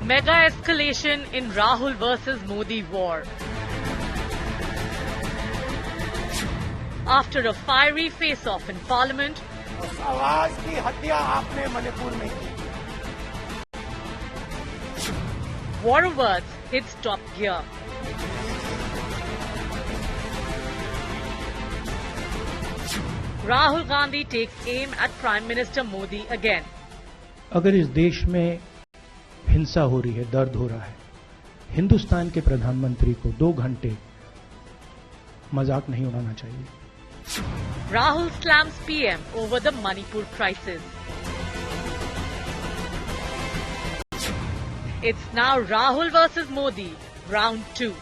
Mega escalation in Rahul versus Modi war. After a fiery face-off in Parliament, आवाज की हत्या आपने मणिपुर में की। war of words hits top gear. Rahul Gandhi takes aim at Prime Minister Modi again. अगर इस देश में हिंसा हो रही है, दर्द हो रहा है, हिंदुस्तान के प्रधानमंत्री को 2 घंटे मजाक नहीं उड़ाना चाहिए। Rahul slams PM over the Manipur crisis. It's now Rahul versus Modi, round 2.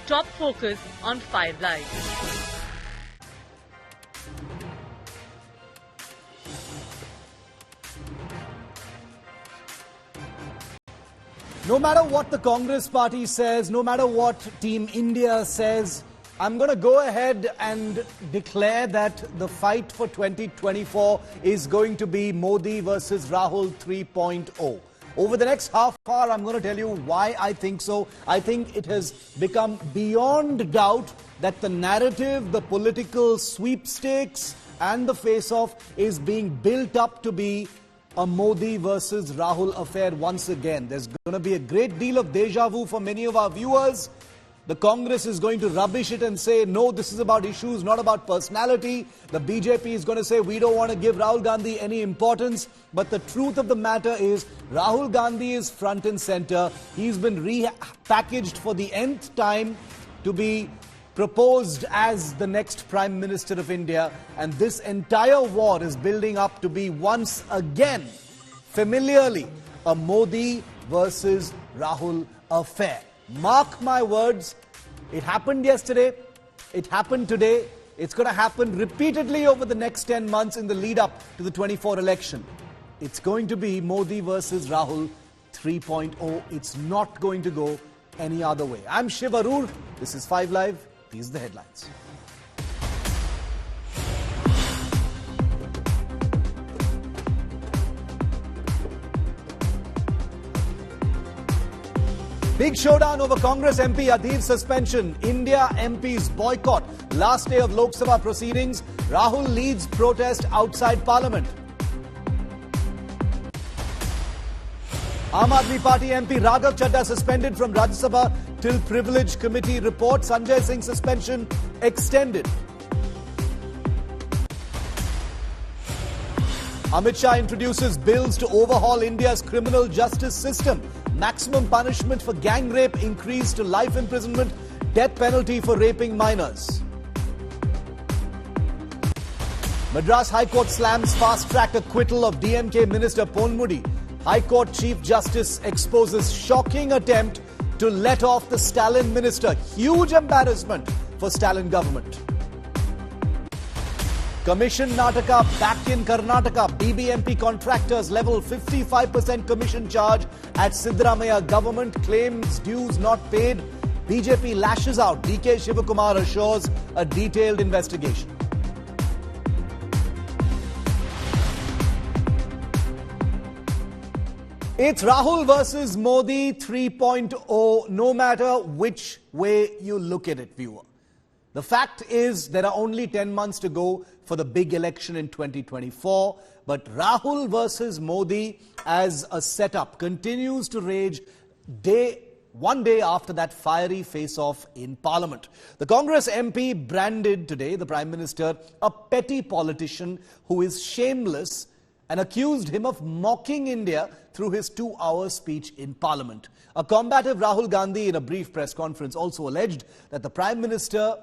Top focus on 5 Live. No matter what the Congress party says, no matter what Team India says, I'm going to go ahead and declare that the fight for 2024 is going to be Modi versus Rahul 3.0. Over the next half hour, I'm going to tell you why I think so. I think it has become beyond doubt that the narrative, the political sweepstakes and the face-off is being built up to be a Modi versus Rahul affair once again. There's going to be a great deal of deja vu for many of our viewers. The Congress is going to rubbish it and say, no, this is about issues, not about personality. The BJP is going to say, we don't want to give Rahul Gandhi any importance. But the truth of the matter is, Rahul Gandhi is front and center. He's been repackaged for the nth time to be proposed as the next Prime Minister of India. And this entire war is building up to be once again, familiarly, a Modi versus Rahul affair. Mark my words, it happened yesterday, it happened today, it's going to happen repeatedly over the next 10 months in the lead up to the 24 election. It's going to be Modi versus Rahul 3.0. It's not going to go any other way. I'm Shiv Aroor. This is 5 Live. These are the headlines. Big showdown over Congress MP Adhir's suspension. India MPs boycott. Last day of Lok Sabha proceedings. Rahul leads protest outside Parliament. Aam Aadmi Party MP Raghav Chadha suspended from Rajya Sabha till Privilege Committee report. Sanjay Singh suspension extended. Amit Shah introduces bills to overhaul India's criminal justice system. Maximum punishment for gang rape increased to life imprisonment, death penalty for raping minors. Madras High Court slams fast-track acquittal of DMK Minister Ponmudi. High Court Chief Justice exposes shocking attempt to let off the Stalin minister. Huge embarrassment for Stalin government. Commission Nataka back in Karnataka. BBMP contractors level 55% commission charge at Siddaramaiah. Government claims dues not paid. BJP lashes out. DK Shivakumar assures a detailed investigation. It's Rahul versus Modi 3.0, no matter which way you look at it, viewer. The fact is, there are only 10 months to go for the big election in 2024. But Rahul versus Modi as a setup continues to rage one day after that fiery face-off in Parliament. The Congress MP branded today the Prime Minister a petty politician who is shameless and accused him of mocking India through his 2-hour speech in Parliament. A combative Rahul Gandhi in a brief press conference also alleged that the Prime Minister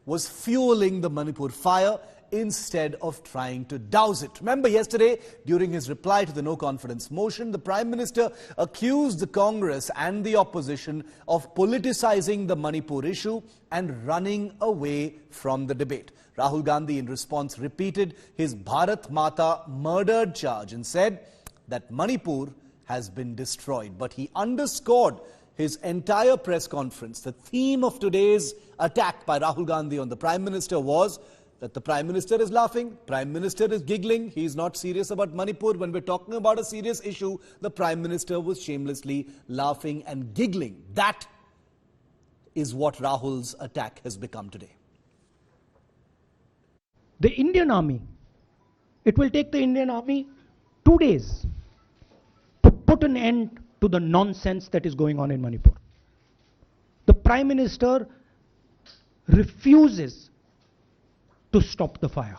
was fueling the Manipur fire instead of trying to douse it. Remember yesterday, during his reply to the no-confidence motion, the Prime Minister accused the Congress and the opposition of politicizing the Manipur issue and running away from the debate. Rahul Gandhi, in response, repeated his Bharat Mata murdered charge and said that Manipur has been destroyed. But he underscored his entire press conference. The theme of today's attack by Rahul Gandhi on the Prime Minister was that the Prime Minister is laughing, Prime Minister is giggling, he is not serious about Manipur. When we're talking about a serious issue, the Prime Minister was shamelessly laughing and giggling. That is what Rahul's attack has become today. The Indian Army, it will take the Indian Army 2 days to put an end to the nonsense that is going on in Manipur. The Prime Minister refuses to stop the fire.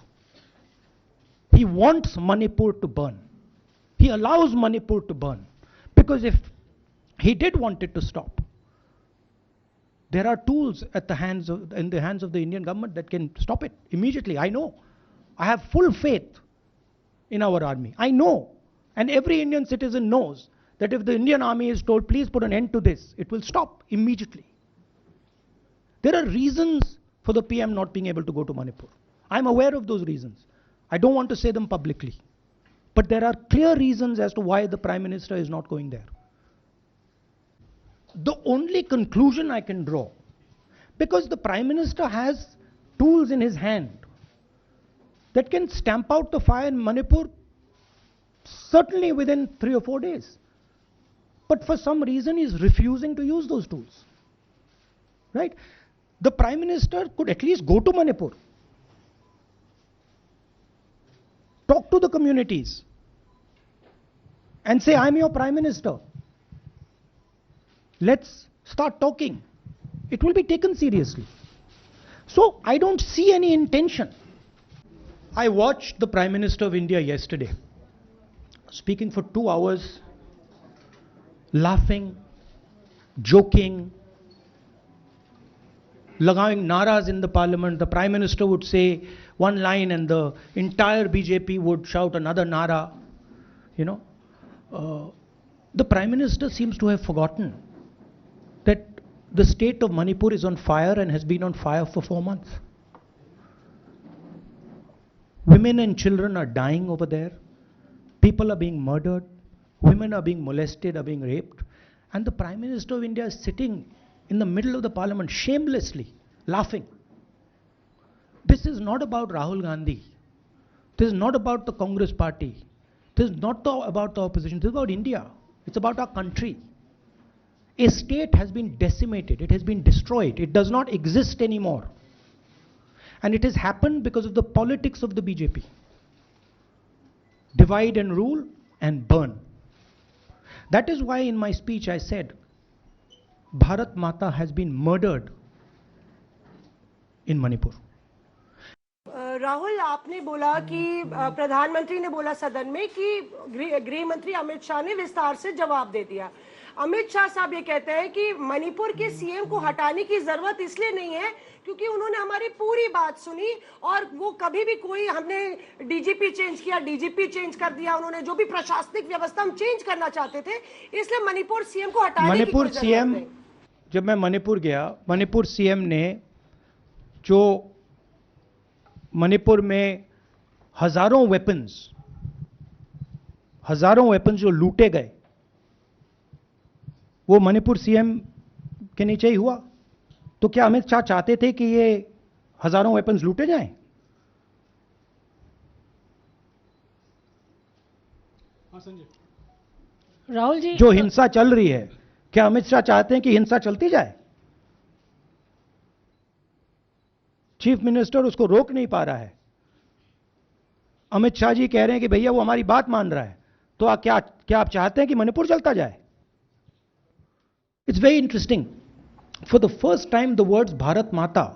He wants Manipur to burn. He allows Manipur to burn. Because if he did want it to stop, there are tools in the hands of the Indian government that can stop it immediately. I know. I have full faith in our army. I know. And every Indian citizen knows that if the Indian army is told, please put an end to this, it will stop immediately. There are reasons for the PM not being able to go to Manipur. I'm aware of those reasons. I don't want to say them publicly. But there are clear reasons as to why the Prime Minister is not going there. The only conclusion I can draw, because the Prime Minister has tools in his hand that can stamp out the fire in Manipur certainly within 3 or 4 days. But for some reason he's refusing to use those tools. Right? The Prime Minister could at least go to Manipur, talk to the communities and say, I'm your Prime Minister. Let's start talking. It will be taken seriously. So I don't see any intention. I watched the Prime Minister of India yesterday speaking for 2 hours, laughing, joking, लगावing naras in the parliament. The Prime Minister would say one line and the entire BJP would shout another nara. The Prime Minister seems to have forgotten that the state of Manipur is on fire and has been on fire for 4 months. Women and children are dying over there. People are being murdered. Women are being molested, are being raped. And the Prime Minister of India is sitting in the middle of the parliament, shamelessly laughing. This is not about Rahul Gandhi. This is not about the Congress party. This is not about the opposition. This is about India. It's about our country. A state has been decimated. It has been destroyed. It does not exist anymore. And it has happened because of the politics of the BJP. Divide and rule and burn. That is why in my speech I said, Bharat Mata has been murdered in Manipur. Rahul, आपने बोला कि प्रधानमंत्री ने बोला सदन में कि गृह मंत्री अमित शाह ने विस्तार से जवाब दे दिया। अमित शाह साहब ये कहते हैं कि मणिपुर के सीएम को हटाने की जरूरत इसलिए नहीं है क्योंकि उन्होंने हमारी पूरी बात सुनी और वो कभी भी कोई हमने डीजीपी चेंज किया, डीजीपी चेंज कर दिया, उन्होंने जो भी प्रशासनिक व्यवस्था हम चेंज करना चाहते थे, इसलिए मणिपुर सीएम को हटाने की कोई जरूरत नहीं। जब मैं मणिपुर गया, मणिपुर सीएम ने जो मणिपुर में हजारों वेपन्स जो लूटे गए, वो मणिपुर सीएम के नीचे ही हुआ। तो क्या अमित शाह चाहते थे कि ये हजारों वेपन्स लूटे जाएं? राहुल जी, जो हिंसा चल रही है, क्या अमित शाह चाहते हैं कि हिंसा चलती जाए? चीफ मिनिस्टर उसको रोक नहीं पा रहा है। अमित शाह जी कह रहे हैं कि भैया वो हमारी बात मान रहा है, तो क्या आप चाहते हैं कि मणिपुर चलता जाए? It's very interesting. For the first time, the words Bharat Mata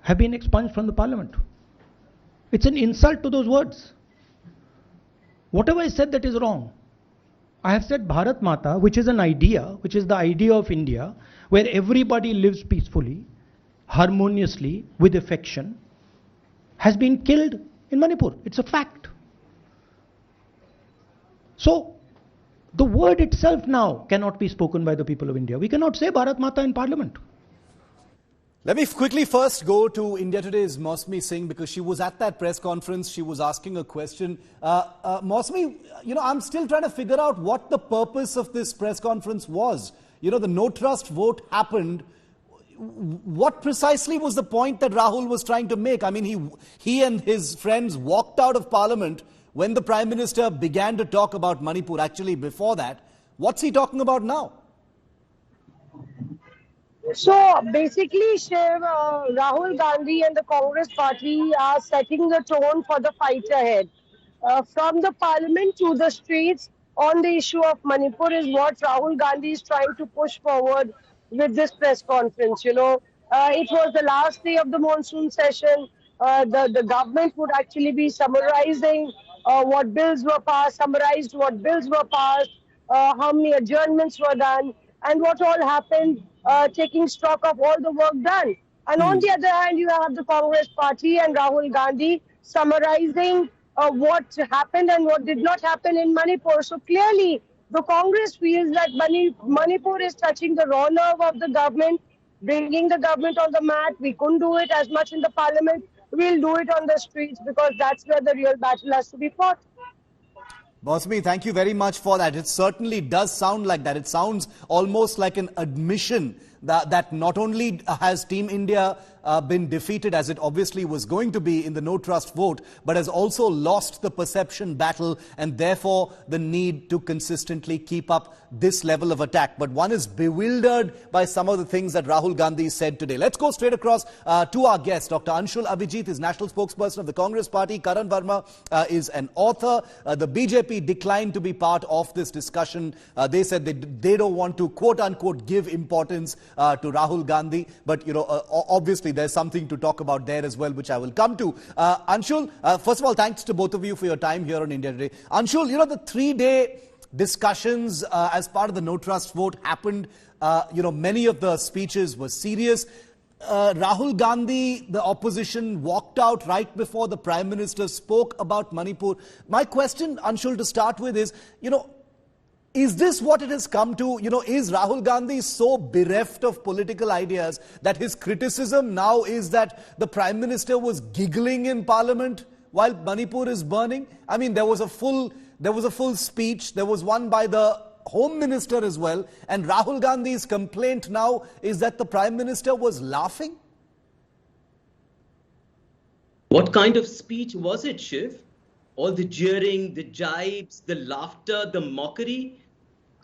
have been expunged from the parliament. It's an insult to those words. Whatever I said that is wrong. I have said Bharat Mata, which is an idea, which is the idea of India, where everybody lives peacefully, harmoniously, with affection, has been killed in Manipur. It's a fact. So, the word itself now cannot be spoken by the people of India. We cannot say Bharat Mata in parliament. Let me quickly first go to India Today's Mosmi Singh, because she was at that press conference. She was asking a question. Mosmi, I'm still trying to figure out what the purpose of this press conference was. The no trust vote happened. what precisely was the point that Rahul was trying to make? I mean, he and his friends walked out of Parliament when the Prime Minister began to talk about Manipur. Actually, before that, what's he talking about now? So basically, Shiv, Rahul Gandhi and the Congress party are setting the tone for the fight ahead. From the parliament to the streets on the issue of Manipur is what Rahul Gandhi is trying to push forward with this press conference. You know, it was the last day of the monsoon session. The government would actually be summarizing what bills were passed, summarized what bills were passed, how many adjournments were done, and what all happened, taking stock of all the work done. And on the other hand, you have the Congress party and Rahul Gandhi summarizing what happened and what did not happen in Manipur. So clearly, the Congress feels that Manipur is touching the raw nerve of the government, bringing the government on the mat. We couldn't do it as much in the parliament. We'll do it on the streets because that's where the real battle has to be fought. Bosmi, thank you very much for that. It certainly does sound like that. It sounds almost like an admission that not only has Team India been defeated, as it obviously was going to be in the no trust vote, but has also lost the perception battle and therefore the need to consistently keep up this level of attack. But one is bewildered by some of the things that Rahul Gandhi said today. Let's go straight across to our guest. Dr. Anshul Abhijit is national spokesperson of the Congress party. Karan Verma is an author. The BJP declined to be part of this discussion. They said they don't want to quote unquote give importance to Rahul Gandhi. But, you know, obviously there's something to talk about there as well, which I will come to. Anshul, first of all, thanks to both of you for your time here on India Today. Anshul, you know, the 3-day discussions as part of the no trust vote happened. You know, many of the speeches were serious. Rahul Gandhi, the opposition, walked out right before the Prime Minister spoke about Manipur. My question, Anshul, to start with is, you know, is this what it has come to? You know, is Rahul Gandhi so bereft of political ideas that his criticism now is that the Prime Minister was giggling in Parliament while Manipur is burning? I mean, there was a full speech. There was one by the Home Minister as well. And Rahul Gandhi's complaint now is that the Prime Minister was laughing. What kind of speech was it, Shiv? All the jeering, the jibes, the laughter, the mockery.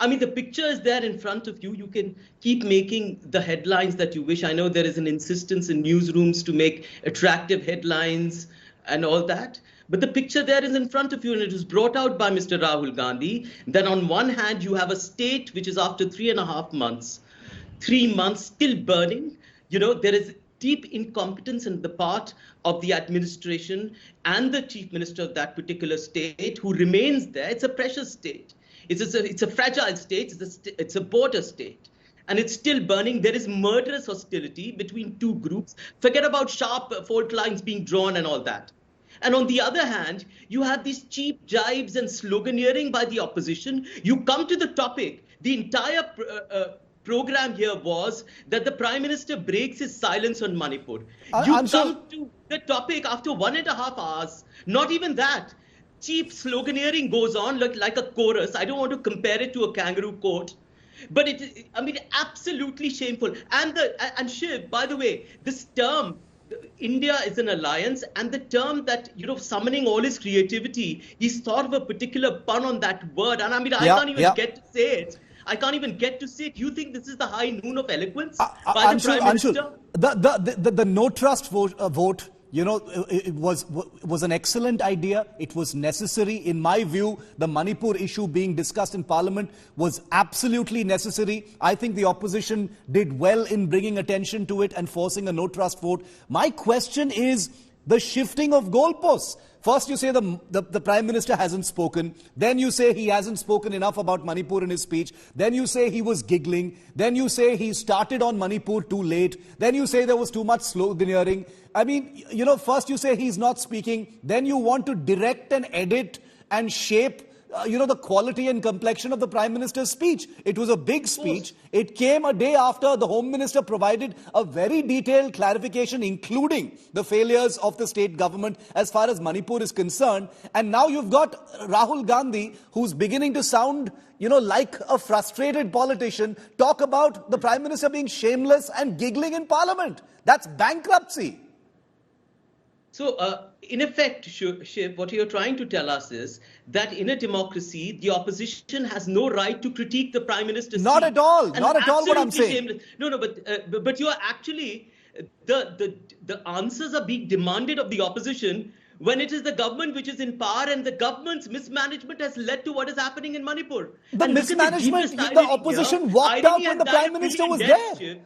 I mean, the picture is there in front of you. You can keep making the headlines that you wish. I know there is an insistence in newsrooms to make attractive headlines and all that. But the picture there is in front of you, and it was brought out by Mr. Rahul Gandhi. That on one hand, you have a state which is after 3.5 months, 3 months still burning. You know, there is deep incompetence in the part of the administration and the chief minister of that particular state who remains there. It's a precious state. It's a fragile state. It's a border state. And it's still burning. There is murderous hostility between two groups. Forget about sharp fault lines being drawn and all that. And on the other hand, you have these cheap jibes and sloganeering by the opposition. You come to the topic. The entire program here was that the Prime Minister breaks his silence on Manipur. You come to the topic after 1.5 hours. Not even that. Cheap sloganeering goes on like a chorus. I don't want to compare it to a kangaroo court. But I mean, absolutely shameful. And Shiv, by the way, this term, India is an alliance, and the term that, you know, summoning all his creativity, he's thought of a particular pun on that word. And I mean, I can't even get to say it. I can't even get to say it. You think this is the high noon of eloquence by the Prime Minister? The no trust vote, you know, it was an excellent idea. It was necessary. In my view, the Manipur issue being discussed in Parliament was absolutely necessary. I think the opposition did well in bringing attention to it and forcing a no trust vote. My question is the shifting of goalposts. First, you say the Prime Minister hasn't spoken. Then you say he hasn't spoken enough about Manipur in his speech. Then you say he was giggling. Then you say he started on Manipur too late. Then you say there was too much sloganeering. I mean, you know, first you say he's not speaking. Then you want to direct and edit and shape the quality and complexion of the Prime Minister's speech. It was a big speech. It came a day after the Home Minister provided a very detailed clarification, including the failures of the state government as far as Manipur is concerned. And now you've got Rahul Gandhi, who's beginning to sound, like a frustrated politician, talk about the Prime Minister being shameless and giggling in Parliament. That's bankruptcy. So, in effect, Shiv, what you're trying to tell us is that in a democracy, the opposition has no right to critique the Prime Minister's Not speech. at all. And Not at all what I'm saying. shameless. No, but you are actually, the answers are being demanded of the opposition when it is the government which is in power, and the government's mismanagement has led to what is happening in Manipur. The And look at mismanagement, deepest the irony opposition here. walked out Irony when has the died Prime a Minister was million deaths, there.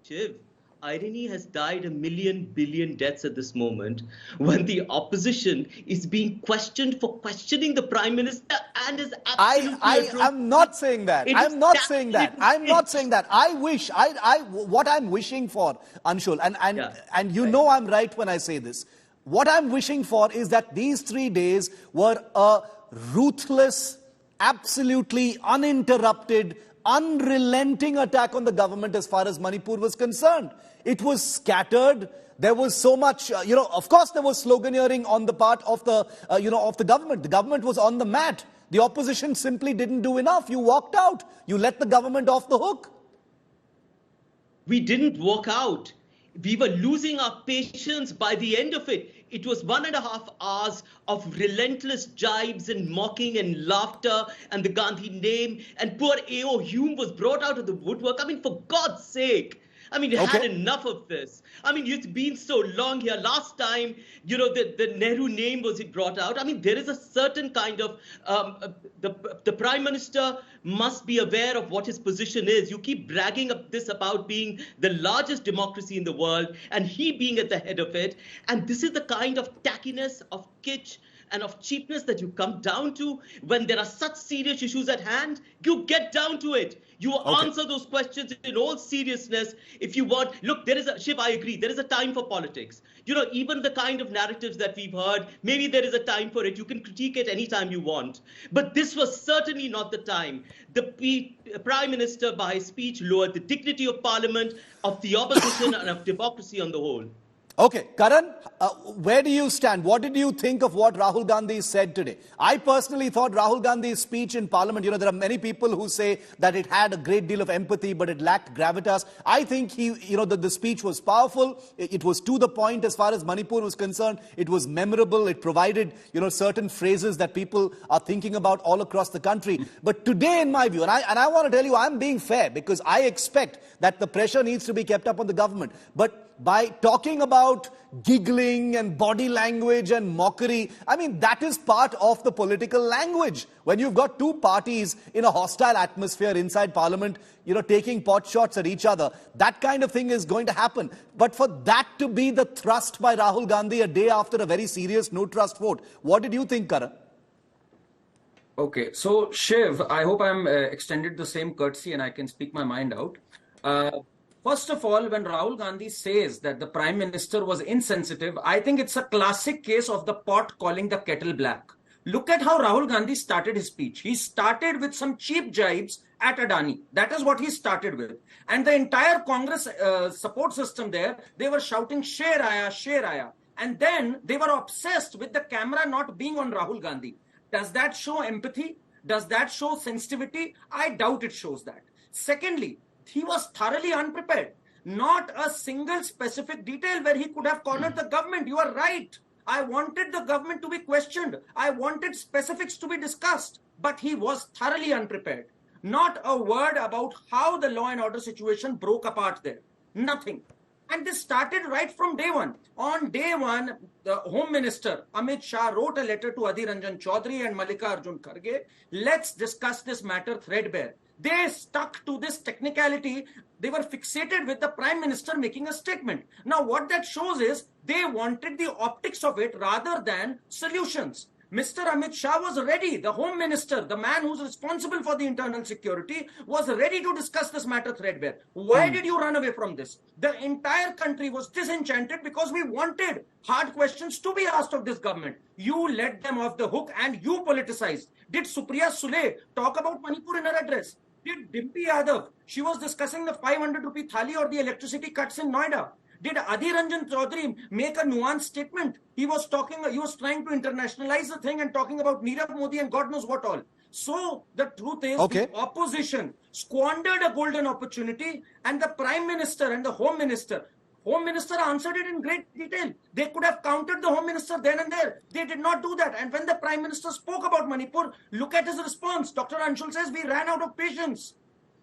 Shiv, irony has died a million billion deaths at this moment when the opposition is being questioned for questioning the Prime Minister and is absolutely I am not saying that. I'm not saying that. I'm not saying that. I wish, what I'm wishing for, Anshul, and you know I'm right when I say this. What I'm wishing for is that these 3 days were a ruthless, absolutely uninterrupted, unrelenting attack on the government as far as Manipur was concerned. It was scattered. There was so much, of course there was sloganeering on the part of the, of the government. The government was on the mat. The opposition simply didn't do enough. You walked out. You let the government off the hook. We didn't walk out. We were losing our patience by the end of it. It was 1.5 hours of relentless jibes and mocking and laughter and the Gandhi name. And poor A.O. Hume was brought out of the woodwork. I mean, for God's sake. I mean, you had enough of this. I mean, it's been so long here. Last time, the Nehru name was brought out. I mean, there is a certain kind of, the Prime Minister must be aware of what his position is. You keep bragging this about being the largest democracy in the world and he being at the head of it. And this is the kind of tackiness, of kitsch, and of cheapness that you come down to when there are such serious issues at hand. You get down to it. You answer those questions in all seriousness. If you want, look, Shiv, I agree, there is a time for politics. Even the kind of narratives that we've heard, maybe there is a time for it. You can critique it anytime you want. But this was certainly not the time. The Prime Minister, by his speech, lowered the dignity of Parliament, of the opposition, and of democracy on the whole. Okay, Karan, where do you stand? What did you think of what Rahul Gandhi said today? I personally thought Rahul Gandhi's speech in Parliament, there are many people who say that it had a great deal of empathy, but it lacked gravitas. I think the speech was powerful. It was to the point as far as Manipur was concerned. It was memorable. It provided, certain phrases that people are thinking about all across the country. But today, in my view, and I want to tell you, I'm being fair because I expect that the pressure needs to be kept up on the government. But by talking about giggling and body language and mockery, I mean, that is part of the political language. When you've got two parties in a hostile atmosphere inside Parliament, taking pot shots at each other, that kind of thing is going to happen. But for that to be the thrust by Rahul Gandhi a day after a very serious no-trust vote, what did you think, Karan? Okay, so Shiv, I hope I'm extended the same courtesy and I can speak my mind out. First of all, when Rahul Gandhi says that the Prime Minister was insensitive, I think it's a classic case of the pot calling the kettle black. Look at how Rahul Gandhi started his speech. He started with some cheap jibes at Adani. That is what he started with. And the entire Congress support system there, they were shouting, Sher Aaya, Sher Aaya. And then they were obsessed with the camera not being on Rahul Gandhi. Does that show empathy? Does that show sensitivity? I doubt it shows that. Secondly, he was thoroughly unprepared. Not a single specific detail where he could have cornered the government. You are right. I wanted the government to be questioned. I wanted specifics to be discussed. But he was thoroughly unprepared. Not a word about how the law and order situation broke apart there. Nothing. And this started right from day one. On day one, the Home Minister, Amit Shah, wrote a letter to Adhir Ranjan Chaudhary and Mallikarjun Kharge. Let's discuss this matter threadbare. They stuck to this technicality. They were fixated with the Prime Minister making a statement. Now, what that shows is they wanted the optics of it rather than solutions. Mr. Amit Shah was ready, the Home Minister, the man who's responsible for the internal security, was ready to discuss this matter threadbare. Why did you run away from this? The entire country was disenchanted because we wanted hard questions to be asked of this government. You let them off the hook and you politicized. Did Supriya Sule talk about Manipur in her address? Did Dimpi Yadav, she was discussing the 500 rupee thali or the electricity cuts in Noida. Did Adhir Ranjan Chaudhary make a nuanced statement? He was trying to internationalize the thing and talking about Nirav Modi and God knows what all. So the truth is, the opposition squandered a golden opportunity, and the Prime Minister and the Home Minister answered it in great detail. They could have countered the Home Minister then and there. They did not do that. And when the Prime Minister spoke about Manipur, look at his response. Dr. Anshul says, we ran out of patience.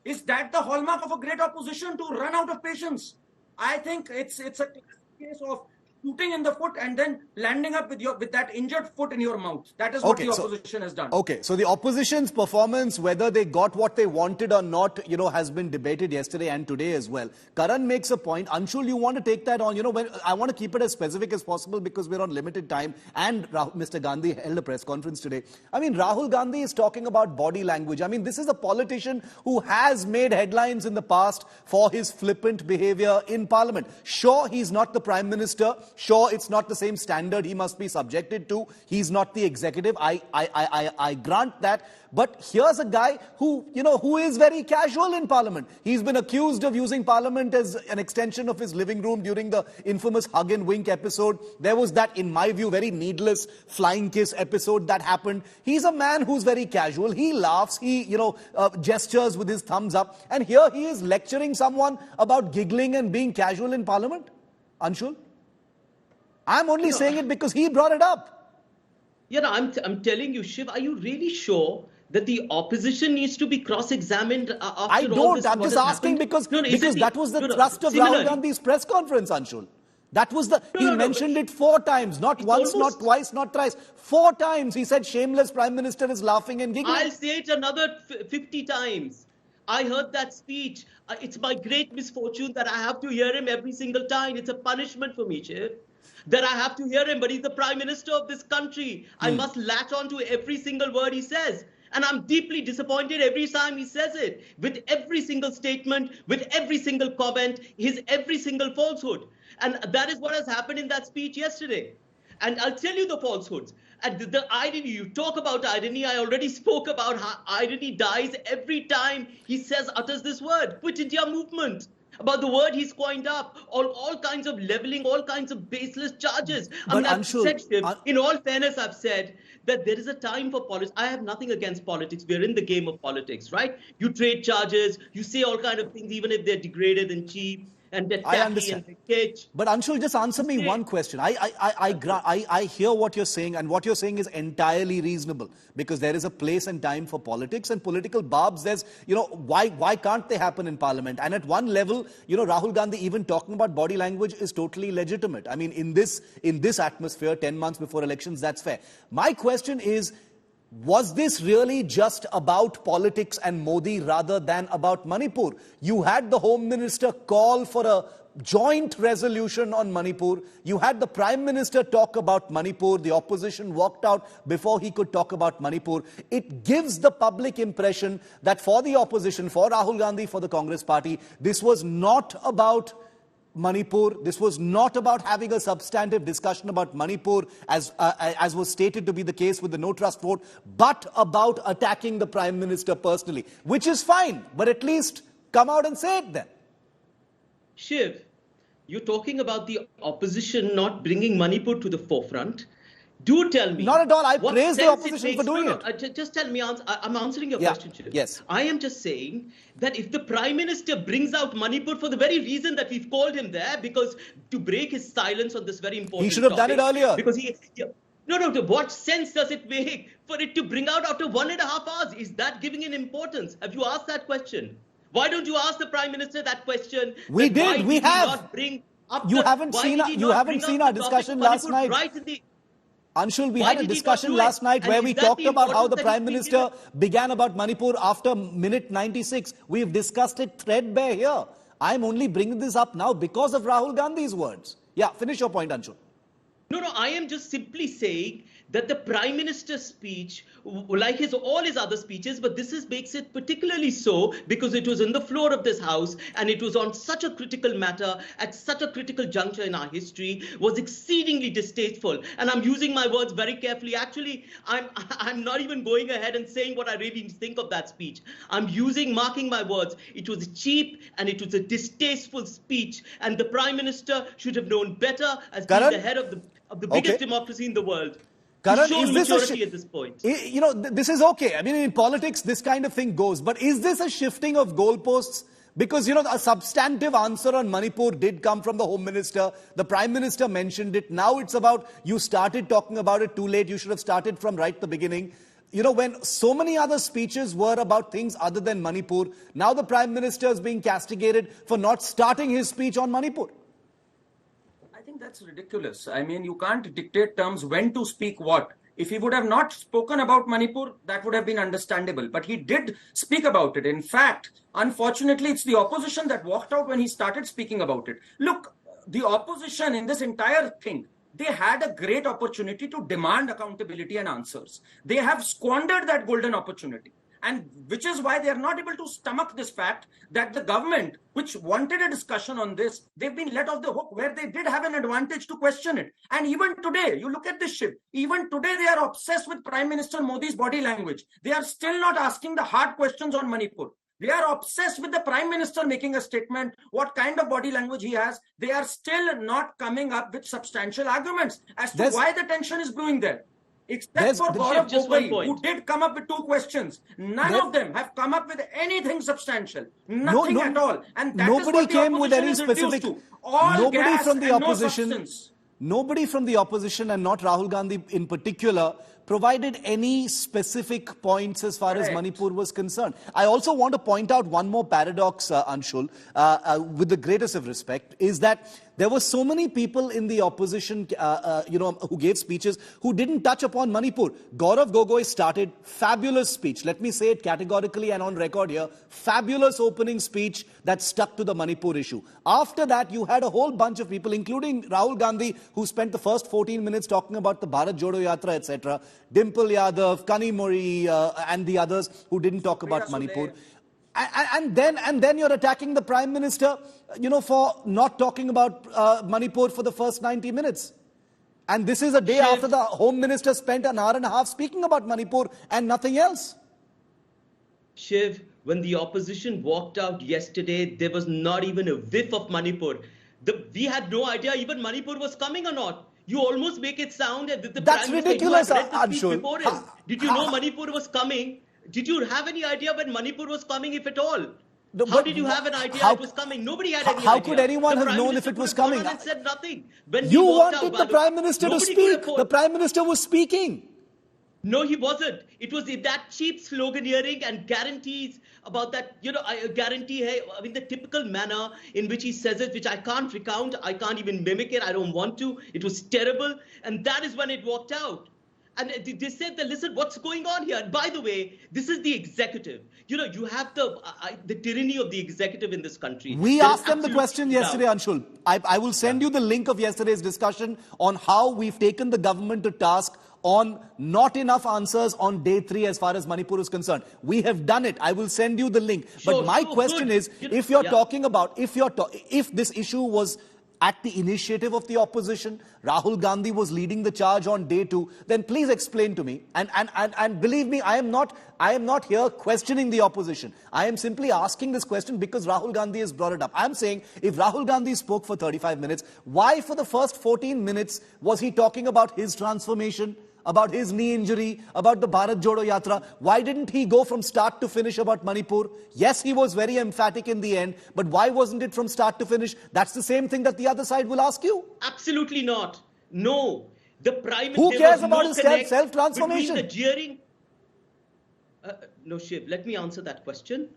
Is that the hallmark of a great opposition, to run out of patience? I think it's a case of shooting in the foot and then landing up with that injured foot in your mouth. That is what the opposition has done. Okay, so the opposition's performance, whether they got what they wanted or not, has been debated yesterday and today as well. Karan makes a point. Anshul, you want to take that on? I want to keep it as specific as possible because we're on limited time, and Mr. Gandhi held a press conference today. I mean, Rahul Gandhi is talking about body language. I mean, this is a politician who has made headlines in the past for his flippant behavior in Parliament. Sure, he's not the Prime Minister. Sure, it's not the same standard he must be subjected to. He's not the executive. I grant that. But here's a guy who is very casual in Parliament. He's been accused of using Parliament as an extension of his living room during the infamous hug and wink episode. There was that, in my view, very needless flying kiss episode that happened. He's a man who's very casual. He laughs. He, gestures with his thumbs up. And here he is lecturing someone about giggling and being casual in Parliament. Anshul? I'm only saying it because he brought it up. I'm telling you, Shiv, are you really sure that the opposition needs to be cross-examined after I don't. all this? I'm just asking because that was the thrust of Rahul Gandhi's press conference, Anshul. That was he mentioned it 4 times, not once, not twice, not thrice. 4 times. He said, shameless Prime Minister is laughing and giggling. I'll say it another 50 times. I heard that speech. It's my great misfortune that I have to hear him every single time. It's a punishment for me, Shiv, that I have to hear him, but he's the Prime Minister of this country. I must latch on to every single word he says. And I'm deeply disappointed every time he says it, with every single statement, with every single comment, his every single falsehood. And that is what has happened in that speech yesterday. And I'll tell you the falsehoods. And the irony, you talk about irony, I already spoke about how irony dies every time he utters this word, Quit India movement. About the word he's coined up, all kinds of leveling, all kinds of baseless charges. In all fairness, I've said that there is a time for politics. I have nothing against politics. We're in the game of politics, right? You trade charges, you say all kinds of things, even if they're degraded and cheap. And I understand. But Anshul, just answer me one question. I hear what you're saying, and what you're saying is entirely reasonable because there is a place and time for politics and political barbs. There's, why can't they happen in Parliament? And at one level, Rahul Gandhi even talking about body language is totally legitimate. I mean, in this atmosphere, 10 months before elections, that's fair. My question is, was this really just about politics and Modi rather than about Manipur? You had the Home Minister call for a joint resolution on Manipur. You had the Prime Minister talk about Manipur. The opposition walked out before he could talk about Manipur. It gives the public impression that for the opposition, for Rahul Gandhi, for the Congress party, this was not about Manipur. This was not about having a substantive discussion about Manipur as was stated to be the case with the no trust vote, but about attacking the Prime Minister personally, which is fine, but at least come out and say it then. Shiv, you're talking about the opposition not bringing Manipur to the forefront. Do tell me. Not at all. I praise the opposition for doing it. Just tell me. I'm answering your question, Shiv. Yes. I am just saying that if the Prime Minister brings out Manipur for the very reason that we've called him there, because to break his silence on this very important he should have done it earlier. Because what sense does it make for it to bring out after 1.5 hours? Is that giving it importance? Have you asked that question? Why don't you ask the Prime Minister that question? We did. We have. You haven't seen our discussion last night. Right in the Anshul, we had a discussion last night where we talked about how the Prime Minister began about Manipur after minute 96. We've discussed it threadbare here. I'm only bringing this up now because of Rahul Gandhi's words. Yeah, finish your point, Anshul. No, I am just simply saying that the Prime Minister's speech, like all his other speeches, but makes it particularly so because it was in the floor of this House and it was on such a critical matter at such a critical juncture in our history, was exceedingly distasteful. And I'm using my words very carefully. Actually, I'm not even going ahead and saying what I really think of that speech. I'm marking my words. It was cheap and it was a distasteful speech, and the Prime Minister should have known better as being the head of the biggest democracy in the world. Karan, show is this maturity at this point. You know, this is okay. I mean, in politics, this kind of thing goes. But is this a shifting of goalposts? Because, you know, a substantive answer on Manipur did come from the Home Minister. The Prime Minister mentioned it. Now it's about, you started talking about it too late. You should have started from right the beginning. You know, when so many other speeches were about things other than Manipur, now the Prime Minister is being castigated for not starting his speech on Manipur. I think that's ridiculous. I mean, you can't dictate terms when to speak what. If he would have not spoken about Manipur, that would have been understandable. But he did speak about it. In fact, unfortunately, it's the opposition that walked out when he started speaking about it. Look, the opposition in this entire thing, they had a great opportunity to demand accountability and answers. They have squandered that golden opportunity. And which is why they are not able to stomach this fact that the government, which wanted a discussion on this, they've been let off the hook where they did have an advantage to question it. And even today, you look at this Shiv, even today they are obsessed with Prime Minister Modi's body language. They are still not asking the hard questions on Manipur. They are obsessed with the Prime Minister making a statement, what kind of body language he has. They are still not coming up with substantial arguments as to why the tension is brewing there. Except for Gaurav Gandhi, who did come up with 2 questions. None of them have come up with anything substantial. Nothing at all. And that nobody came with any specific. Nobody from the opposition. No nobody from the opposition, and not Rahul Gandhi in particular, provided any specific points as far as Manipur was concerned. I also want to point out one more paradox, Anshul, with the greatest of respect, is that there were so many people in the opposition, who gave speeches who didn't touch upon Manipur. Gaurav Gogoi started fabulous speech. Let me say it categorically and on record here. Fabulous opening speech that stuck to the Manipur issue. After that, you had a whole bunch of people, including Rahul Gandhi, who spent the first 14 minutes talking about the Bharat Jodo Yatra, etc. Dimple Yadav, Kani Mori, and the others who didn't talk about Manipur. And then you're attacking the Prime Minister, for not talking about Manipur for the first 90 minutes. And this is a day after the Home Minister spent an hour and a half speaking about Manipur and nothing else. Shiv, when the opposition walked out yesterday, there was not even a whiff of Manipur. We had no idea even Manipur was coming or not. You almost make it sound as if the That's Prime Minister, ridiculous, you had read the speech Anshul. before him. Did you know Manipur was coming? Did you have any idea when Manipur was coming, if at all? How did you have an idea it was coming? Nobody had any idea. How could anyone have known if it was coming? And said nothing. When you wanted the Prime Minister to speak. The Prime Minister was speaking. No, he wasn't. It was that cheap sloganeering and guarantees about that, I guarantee, the typical manner in which he says it, which I can't recount. I can't even mimic it. I don't want to. It was terrible. And that is when it walked out. And they said that, listen, what's going on here? And by the way, this is the executive. You have the tyranny of the executive in this country. We asked them the question yesterday, Anshul. I will send you the link of yesterday's discussion on how we've taken the government to task on not enough answers on day 3 as far as Manipur is concerned. We have done it. I will send you the link. But my question is, if you're talking about, if this issue was at the initiative of the opposition, Rahul Gandhi was leading the charge on day 2, then please explain to me. And believe me, I am not here questioning the opposition. I am simply asking this question because Rahul Gandhi has brought it up. I am saying, if Rahul Gandhi spoke for 35 minutes, why for the first 14 minutes was he talking about his transformation, about his knee injury, about the Bharat Jodo Yatra? Why didn't he go from start to finish about Manipur? Yes, he was very emphatic in the end, but why wasn't it from start to finish? That's the same thing that the other side will ask you. Absolutely not. No. The Prime Minister. Who cares about his self-transformation? The jeering. No, Shiv, let me answer that question.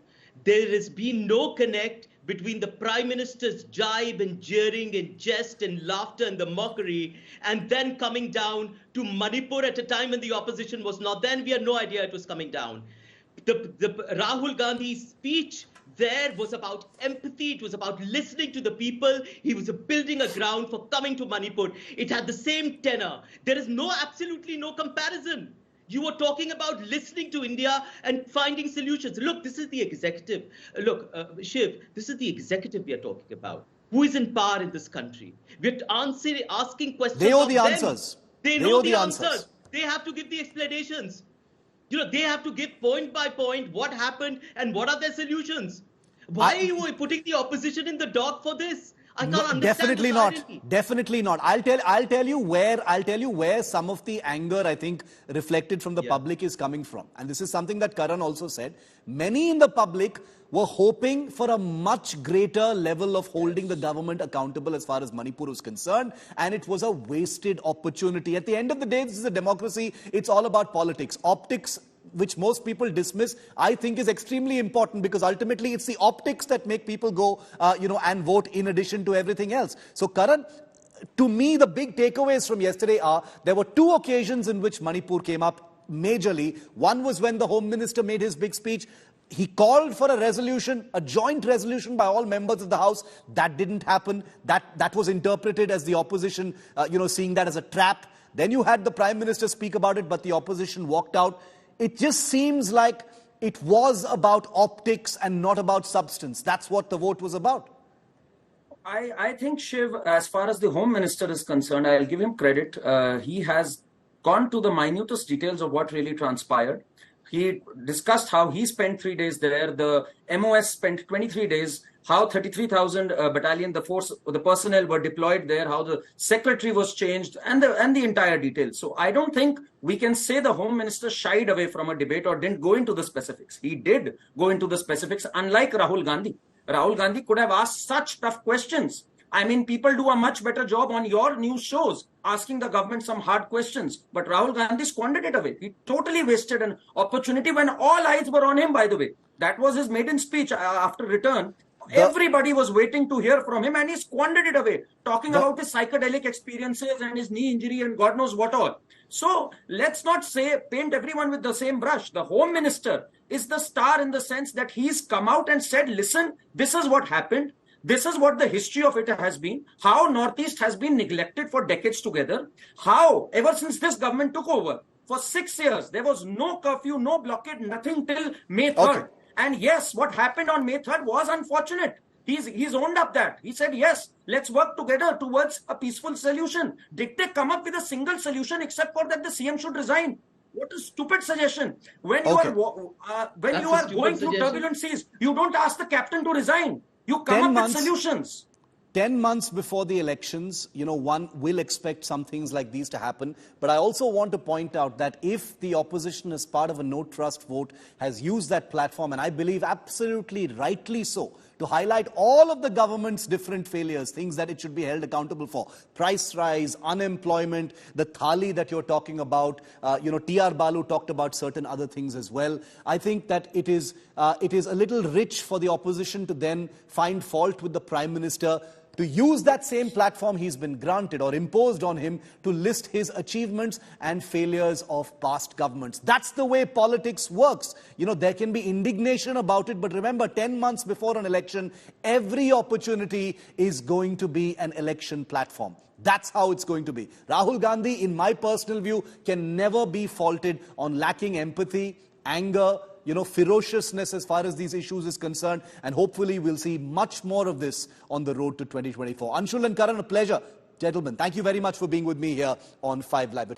There has been no connect between the Prime Minister's jibe and jeering and jest and laughter and the mockery, and then coming down to Manipur at a time when the opposition was not. Then we had no idea it was coming down. The Rahul Gandhi's speech there was about empathy. It was about listening to the people. He was building a ground for coming to Manipur. It had the same tenor. There is absolutely no comparison. You were talking about listening to India and finding solutions. Look, this is the executive. Look, Shiv, this is the executive we are talking about. Who is in power in this country? We're asking questions. They know of the them. answers. They know the answers. They have to give the explanations. They have to give point by point what happened and what are their solutions. Why are you putting the opposition in the dock for this? I can't understand. Definitely not. Definitely not. I'll tell you where some of the anger, I think, reflected from the public is coming from. And this is something that Karan also said. Many in the public were hoping for a much greater level of holding the government accountable as far as Manipur is concerned, and it was a wasted opportunity. At the end of the day, this is a democracy. It's all about politics. Optics, which most people dismiss, I think is extremely important, because ultimately it's the optics that make people go, and vote in addition to everything else. So, Karan, to me, the big takeaways from yesterday are there were two occasions in which Manipur came up majorly. One was when the Home Minister made his big speech. He called for a resolution, a joint resolution by all members of the House. That didn't happen. That was interpreted as the opposition, seeing that as a trap. Then you had the Prime Minister speak about it, but the opposition walked out. It just seems like it was about optics and not about substance. That's what the vote was about. I think, Shiv, as far as the Home Minister is concerned, I'll give him credit. He has gone to the minutest details of what really transpired. He discussed how he spent 3 days there. The MOS spent 23 days. How 33,000 battalion, the personnel were deployed there. How the secretary was changed, and the entire details. So I don't think we can say the Home Minister shied away from a debate or didn't go into the specifics. He did go into the specifics, unlike Rahul Gandhi. Rahul Gandhi could have asked such tough questions. I mean, people do a much better job on your news shows asking the government some hard questions. But Rahul Gandhi squandered it away. He totally wasted an opportunity when all eyes were on him, by the way. That was his maiden speech after return. Everybody was waiting to hear from him, and he squandered it away, talking about his psychedelic experiences and his knee injury and God knows what all. So let's not paint everyone with the same brush. The Home Minister is the star in the sense that he's come out and said, listen, this is what happened. This is what the history of it has been, how Northeast has been neglected for decades together, how ever since this government took over, for 6 years, there was no curfew, no blockade, nothing till May 3rd. Okay. And yes, what happened on May 3rd was unfortunate. He's owned up that. He said, yes, let's work together towards a peaceful solution. Did they come up with a single solution except for that the CM should resign? What a stupid suggestion. When you are going through turbulent seas, you don't ask the captain to resign. You come up with solutions. 10 months before the elections, one will expect some things like these to happen. But I also want to point out that if the opposition, as part of a no trust vote, has used that platform, and I believe absolutely rightly so, to highlight all of the government's different failures, things that it should be held accountable for, price rise, unemployment, the thali that you're talking about, T.R. Balu talked about certain other things as well. I think that it is a little rich for the opposition to then find fault with the Prime Minister, to use that same platform he's been granted or imposed on him to list his achievements and failures of past governments. That's the way politics works. There can be indignation about it, but remember, 10 months before an election, every opportunity is going to be an election platform. That's how it's going to be. Rahul Gandhi, in my personal view, can never be faulted on lacking empathy, anger, ferociousness as far as these issues is concerned. And hopefully we'll see much more of this on the road to 2024. Anshul and Karan, a pleasure. Gentlemen, thank you very much for being with me here on 5 Live.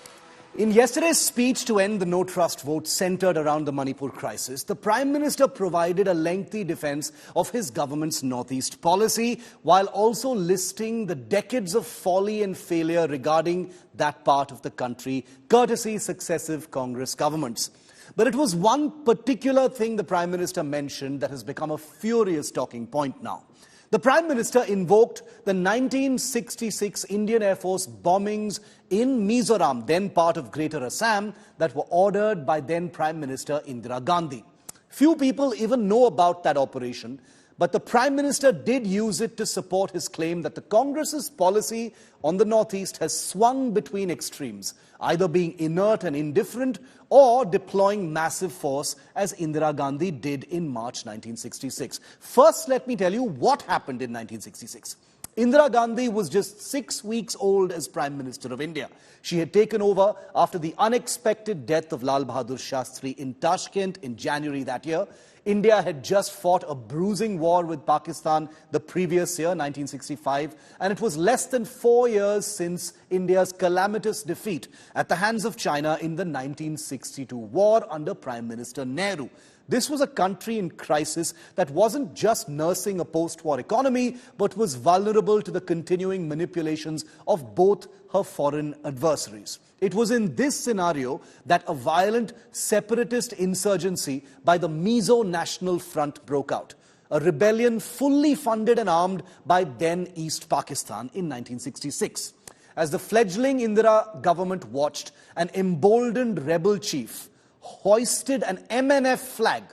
In yesterday's speech to end the no trust vote centered around the Manipur crisis, the Prime Minister provided a lengthy defense of his government's Northeast policy, while also listing the decades of folly and failure regarding that part of the country, courtesy successive Congress governments. But it was one particular thing the Prime Minister mentioned that has become a furious talking point now. The Prime Minister invoked the 1966 Indian Air Force bombings in Mizoram, then part of Greater Assam, that were ordered by then Prime Minister Indira Gandhi. Few people even know about that operation, but the Prime Minister did use it to support his claim that the Congress's policy on the Northeast has swung between extremes, either being inert and indifferent or deploying massive force, as Indira Gandhi did in March 1966. First, let me tell you what happened in 1966. Indira Gandhi was just 6 weeks old as Prime Minister of India. She had taken over after the unexpected death of Lal Bahadur Shastri in Tashkent in January that year. India had just fought a bruising war with Pakistan the previous year, 1965, and it was less than 4 years since India's calamitous defeat at the hands of China in the 1962 war under Prime Minister Nehru. This was a country in crisis that wasn't just nursing a post-war economy, but was vulnerable to the continuing manipulations of both her foreign adversaries. It was in this scenario that a violent separatist insurgency by the Mizo National Front broke out, a rebellion fully funded and armed by then East Pakistan in 1966. As the fledgling Indira government watched, an emboldened rebel chief hoisted an MNF flag,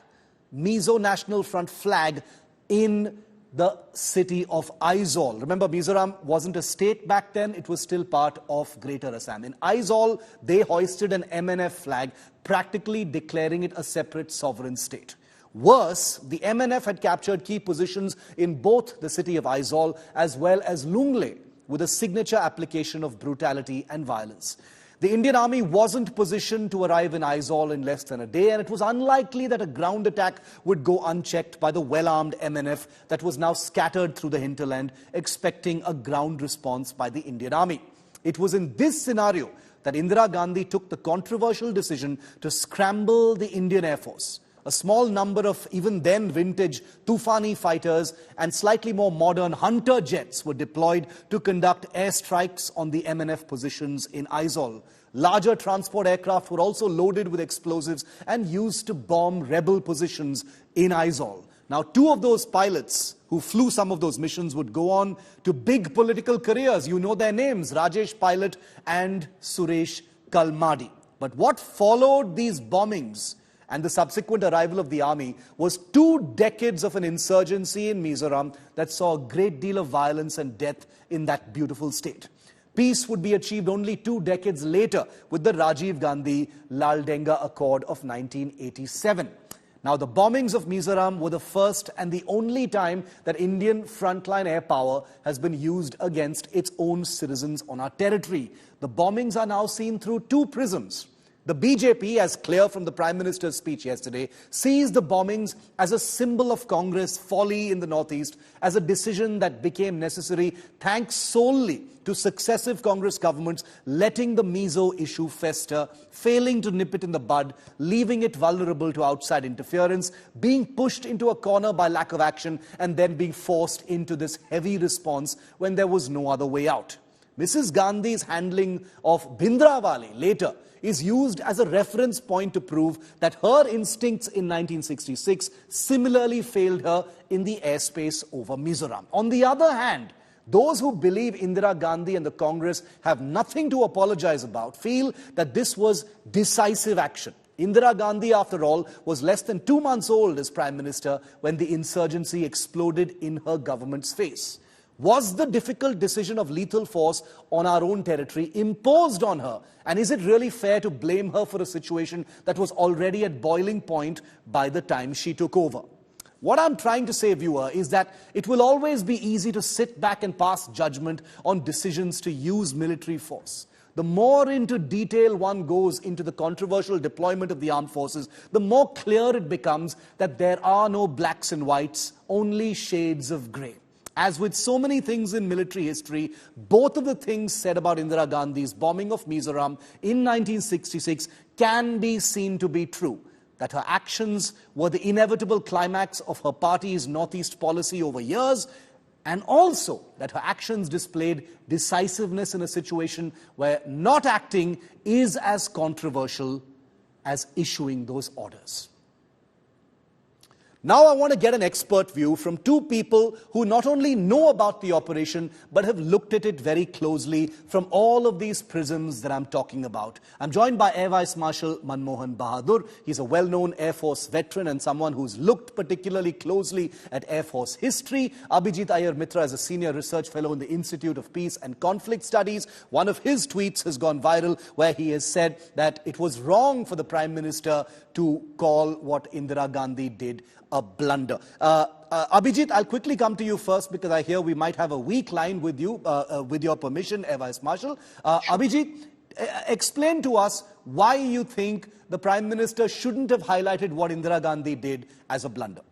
Mizo National Front flag, in the city of Aizawl. Remember, Mizoram wasn't a state back then, it was still part of Greater Assam. In Aizawl, they hoisted an MNF flag, practically declaring it a separate sovereign state. Worse, the MNF had captured key positions in both the city of Aizawl as well as Lungle, with a signature application of brutality and violence. The Indian army wasn't positioned to arrive in Aizawl in less than a day, and it was unlikely that a ground attack would go unchecked by the well-armed MNF that was now scattered through the hinterland, expecting a ground response by the Indian army. It was in this scenario that Indira Gandhi took the controversial decision to scramble the Indian Air Force. A small number of even then vintage Tufani fighters and slightly more modern Hunter jets were deployed to conduct airstrikes on the MNF positions in Aizawl. Larger transport aircraft were also loaded with explosives and used to bomb rebel positions in Aizawl. Now, two of those pilots who flew some of those missions would go on to big political careers. You know their names, Rajesh Pilot and Suresh Kalmadi. But what followed these bombings and the subsequent arrival of the army was 2 decades of an insurgency in Mizoram that saw a great deal of violence and death in that beautiful state. Peace would be achieved only 2 decades later with the Rajiv Gandhi Laldenga Accord of 1987. Now, the bombings of Mizoram were the first and the only time that Indian frontline air power has been used against its own citizens on our territory. The bombings are now seen through 2 prisms. The BJP, as clear from the Prime Minister's speech yesterday, sees the bombings as a symbol of Congress folly in the Northeast, as a decision that became necessary thanks solely to successive Congress governments letting the Mizo issue fester, failing to nip it in the bud, leaving it vulnerable to outside interference, being pushed into a corner by lack of action, and then being forced into this heavy response when there was no other way out. Mrs. Gandhi's handling of Bhindranwale later is used as a reference point to prove that her instincts in 1966 similarly failed her in the airspace over Mizoram. On the other hand, those who believe Indira Gandhi and the Congress have nothing to apologize about feel that this was decisive action. Indira Gandhi, after all, was less than 2 months old as Prime Minister when the insurgency exploded in her government's face. Was the difficult decision of lethal force on our own territory imposed on her? And is it really fair to blame her for a situation that was already at boiling point by the time she took over? What I'm trying to say, viewer, is that it will always be easy to sit back and pass judgment on decisions to use military force. The more into detail one goes into the controversial deployment of the armed forces, the more clear it becomes that there are no blacks and whites, only shades of grey. As with so many things in military history, both of the things said about Indira Gandhi's bombing of Mizoram in 1966 can be seen to be true. That her actions were the inevitable climax of her party's Northeast policy over years, and also that her actions displayed decisiveness in a situation where not acting is as controversial as issuing those orders. Now I want to get an expert view from two people who not only know about the operation, but have looked at it very closely from all of these prisms that I'm talking about. I'm joined by Air Vice Marshal Manmohan Bahadur. He's a well-known Air Force veteran and someone who's looked particularly closely at Air Force history. Abhijit Iyer Mitra is a senior research fellow in the Institute of Peace and Conflict Studies. One of his tweets has gone viral where he has said that it was wrong for the Prime Minister to call what Indira Gandhi did a blunder. Abhijit, I'll quickly come to you first because I hear we might have a weak line with you, with your permission, Air Vice Marshal. Abhijit, explain to us why you think the Prime Minister shouldn't have highlighted what Indira Gandhi did as a blunder.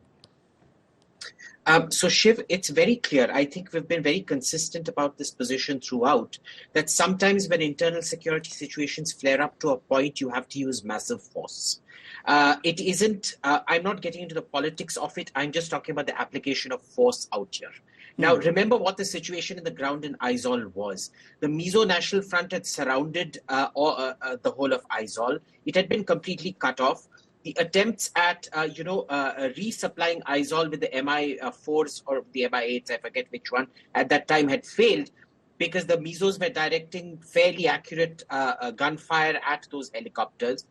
So Shiv, it's very clear. I think we've been very consistent about this position throughout, that sometimes when internal security situations flare up to a point, you have to use massive force. It isn't, I'm not getting into the politics of it. I'm just talking about the application of force out here. Now, remember what the situation in the ground in Aizawl was. The Mizo National Front had surrounded the whole of Aizawl. It had been completely cut off. The attempts at, resupplying Aizawl with the Mi-4s or the Mi-8s, I forget which one, at that time had failed because the Mizos were directing fairly accurate gunfire at those helicopters.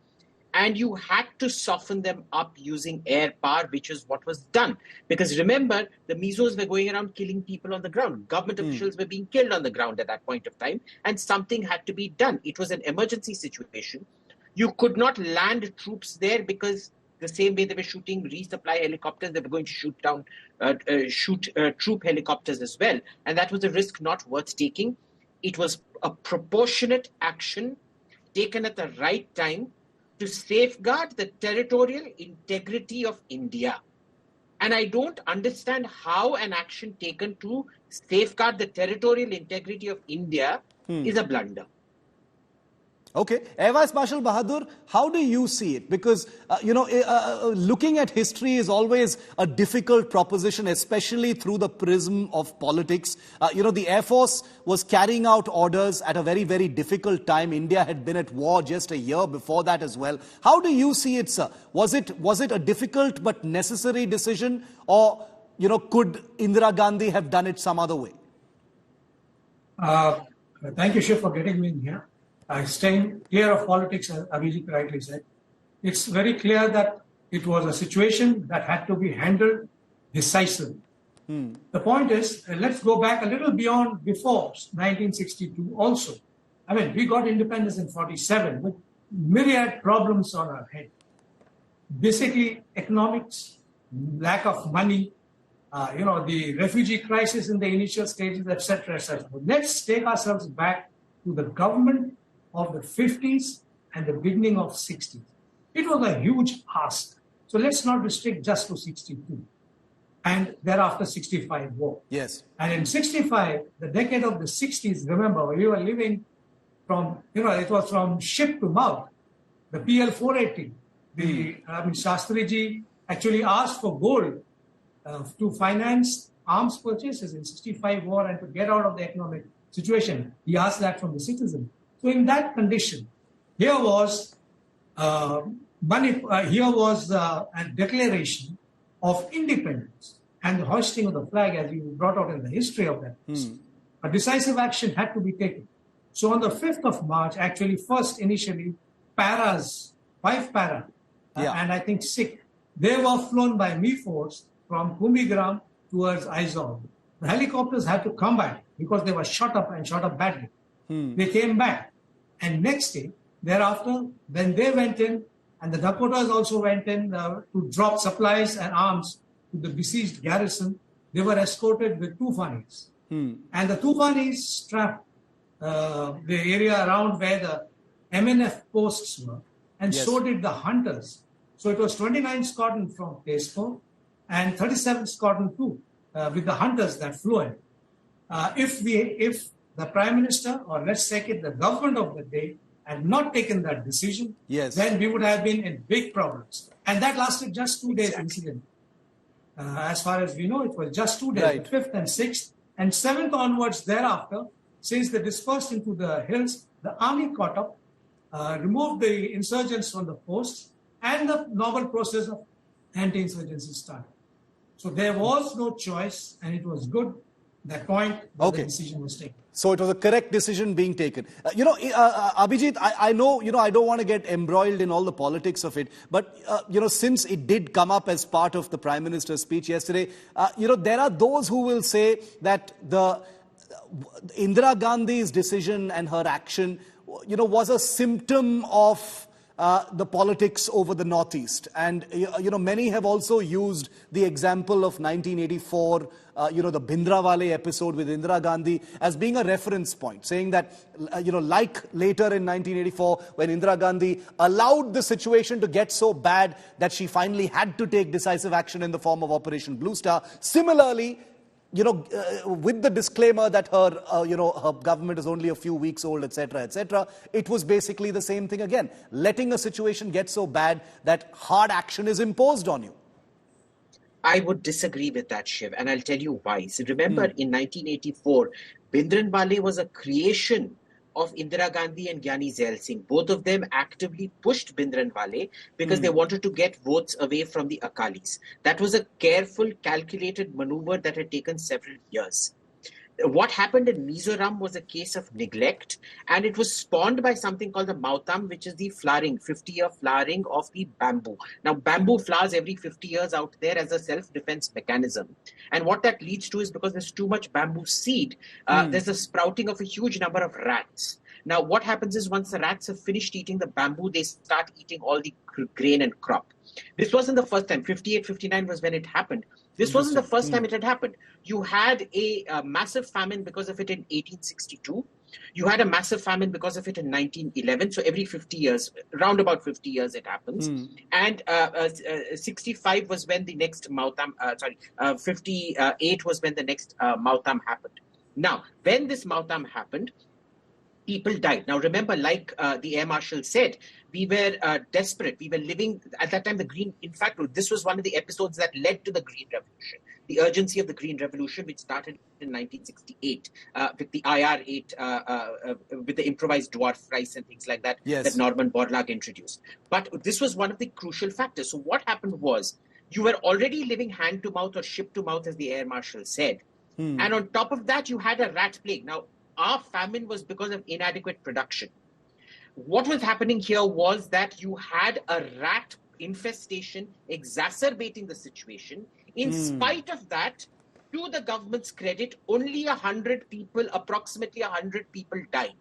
And you had to soften them up using air power, which is what was done. Because remember, the Mizos were going around killing people on the ground. Government officials were being killed on the ground at that point of time. And something had to be done. It was an emergency situation. You could not land troops there because the same way they were shooting resupply helicopters, they were going to shoot down, troop helicopters as well. And that was a risk not worth taking. It was a proportionate action taken at the right time to safeguard the territorial integrity of India. And I don't understand how an action taken to safeguard the territorial integrity of India is a blunder. Okay. Air Vice Marshal Bahadur, how do you see it? Because, looking at history is always a difficult proposition, especially through the prism of politics. The Air Force was carrying out orders at a very, very difficult time. India had been at war just a year before that as well. How do you see it, sir? Was it a difficult but necessary decision? Or, could Indira Gandhi have done it some other way? Thank you, Shiv, for getting me in here. Staying clear of politics, as Abhijit rightly said, it's very clear that it was a situation that had to be handled decisively. The point is, let's go back a little beyond before 1962 also. I mean, we got independence in 47 with myriad problems on our head. Basically, economics, lack of money, the refugee crisis in the initial stages, etc., etc. Let's take ourselves back to the government of the 50s and the beginning of 60s. It was a huge ask. So let's not restrict just to 62. And thereafter 65 war. Yes. And in 65, the decade of the 60s, remember, we were living from, it was from ship to mouth. The PL-480, Shastriji actually asked for gold to finance arms purchases in 65 war and to get out of the economic situation. He asked that from the citizen. So in that condition, here was a declaration of independence and the hoisting of the flag, as you brought out in the history of that. A decisive action had to be taken. So on the 5th of March, actually first initially, paras, 5 para, and I think 6, they were flown by Mi-4s from Kumbhigram towards Aizawl. The helicopters had to come back because they were shot up and shot up badly. They came back. And next day, thereafter, when they went in, and the Dakotas also went in to drop supplies and arms to the besieged garrison, they were escorted with Tufanis. And the Tufanis strapped the area around where the MNF posts were, and so did the hunters. So it was 29 squadron from Tezpur and 37 squadron too, with the hunters that flew in. If the Prime Minister, or let's take it, the government of the day, had not taken that decision, then we would have been in big problems. And that lasted just 2 days incident. As far as we know, it was just 2 days, the 5th and 6th, and 7th onwards thereafter, since they dispersed into the hills, the army caught up, removed the insurgents from the posts, and the normal process of anti-insurgency started. So there was no choice, and it was good that point that the decision was taken. So it was a correct decision being taken. Abhijit, I know, I don't want to get embroiled in all the politics of it, but, since it did come up as part of the Prime Minister's speech yesterday, there are those who will say that Indira Gandhi's decision and her action, was a symptom of the politics over the Northeast. And, many have also used the example of 1984, the Bhindranwale episode with Indira Gandhi as being a reference point, saying that, like later in 1984, when Indira Gandhi allowed the situation to get so bad that she finally had to take decisive action in the form of Operation Blue Star. Similarly, with the disclaimer that her government is only a few weeks old, etc., it was basically the same thing again, letting a situation get so bad that hard action is imposed on you. I would disagree with that, Shiv, and I'll tell you why. So remember, in 1984, Bhindranwale was a creation of Indira Gandhi and Gyani Zail Singh. Both of them actively pushed Bhindranwale because they wanted to get votes away from the Akalis. That was a careful, calculated maneuver that had taken several years. What happened in Mizoram was a case of neglect, and it was spawned by something called the Mautam, which is the flowering, 50-year flowering of the bamboo. Now, bamboo flowers every 50 years out there as a self-defense mechanism. And what that leads to is because there's too much bamboo seed, there's a sprouting of a huge number of rats. Now, what happens is once the rats have finished eating the bamboo, they start eating all the grain and crop. This wasn't the first time. 58, 59 was when it happened. This wasn't the first time it had happened. You had a massive famine because of it in 1862. You had a massive famine because of it in 1911. So every 50 years, round about 50 years, it happens. And 65 was when the next Mautam, 58 was when the next Mautam happened. Now, when this Mautam happened, people died. Now, remember, like the Air Marshal said, we were desperate. We were living at that time. In fact, this was one of the episodes that led to the Green Revolution, the urgency of the Green Revolution, which started in 1968 with the IR-8, with the improvised dwarf rice and things like that, that Norman Borlaug introduced. But this was one of the crucial factors. So what happened was you were already living hand to mouth or ship to mouth, as the Air Marshal said. And on top of that, you had a rat plague. Now, our famine was because of inadequate production. What was happening here was that you had a rat infestation exacerbating the situation. In spite of that, to the government's credit, only 100 people, approximately 100 people died.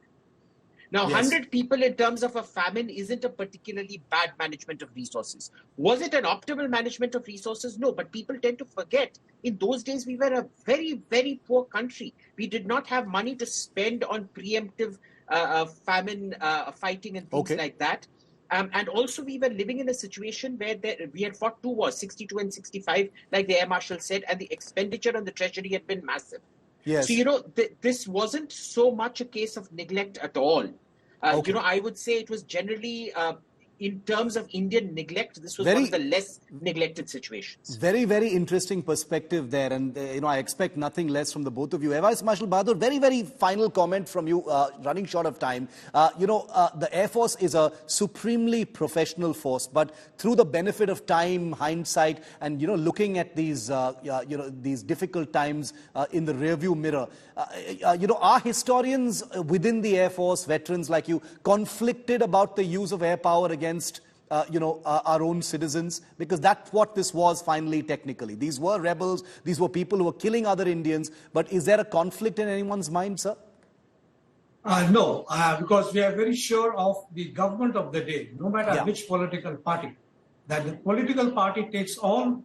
Now, 100 people in terms of a famine isn't a particularly bad management of resources. Was it an optimal management of resources? No, but people tend to forget. In those days, we were a very, very poor country. We did not have money to spend on preemptive famine fighting and things like that. And also, we were living in a situation where we had fought two wars, 62 and 65, like the Air Marshal said, and the expenditure on the treasury had been massive. So, this wasn't so much a case of neglect at all. I would say it was generally, in terms of Indian neglect, this was one of the less neglected situations. Very, very interesting perspective there. And, I expect nothing less from the both of you. Air Vice Marshal Bahadur, very, very final comment from you, running short of time. The Air Force is a supremely professional force, but through the benefit of time, hindsight, and, looking at these, these difficult times in the rearview mirror, are historians within the Air Force, veterans like you, conflicted about the use of air power against our own citizens? Because that's what this was finally technically. These were rebels, these were people who were killing other Indians, but is there a conflict in anyone's mind, sir? No, because we are very sure of the government of the day, no matter which political party, that the political party takes all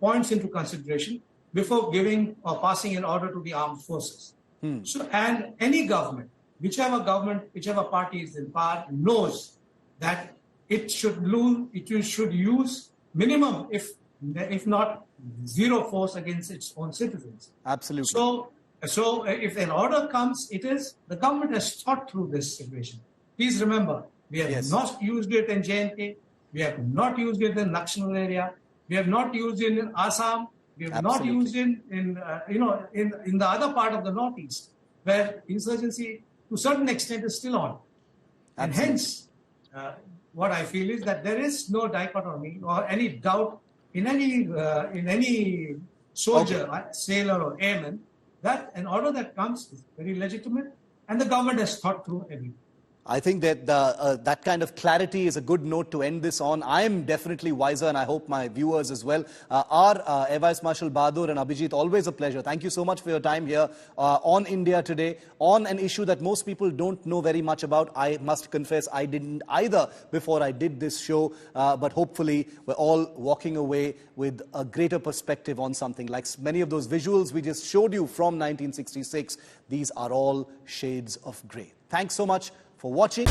points into consideration before giving or passing an order to the armed forces. So, and any government, whichever party is in power, knows that it should use minimum, if not zero force against its own citizens. Absolutely. So if an order comes, the government has thought through this situation. Please remember, we have not used it in JNK, we have not used it in Naxal area, we have not used it in Assam, we have not used it in the other part of the Northeast, where insurgency to a certain extent is still on. And hence, what I feel is that there is no dichotomy or any doubt in any soldier, sailor or airman, that an order that comes is very legitimate, and the government has thought through everything. I think that that kind of clarity is a good note to end this on. I am definitely wiser, and I hope my viewers as well are. Air Vice Marshal Bahadur and Abhijit, always a pleasure. Thank you so much for your time here on India Today, on an issue that most people don't know very much about. I must confess I didn't either before I did this show, but hopefully we're all walking away with a greater perspective on something. Like many of those visuals we just showed you from 1966, these are all shades of grey. Thanks so much for watching.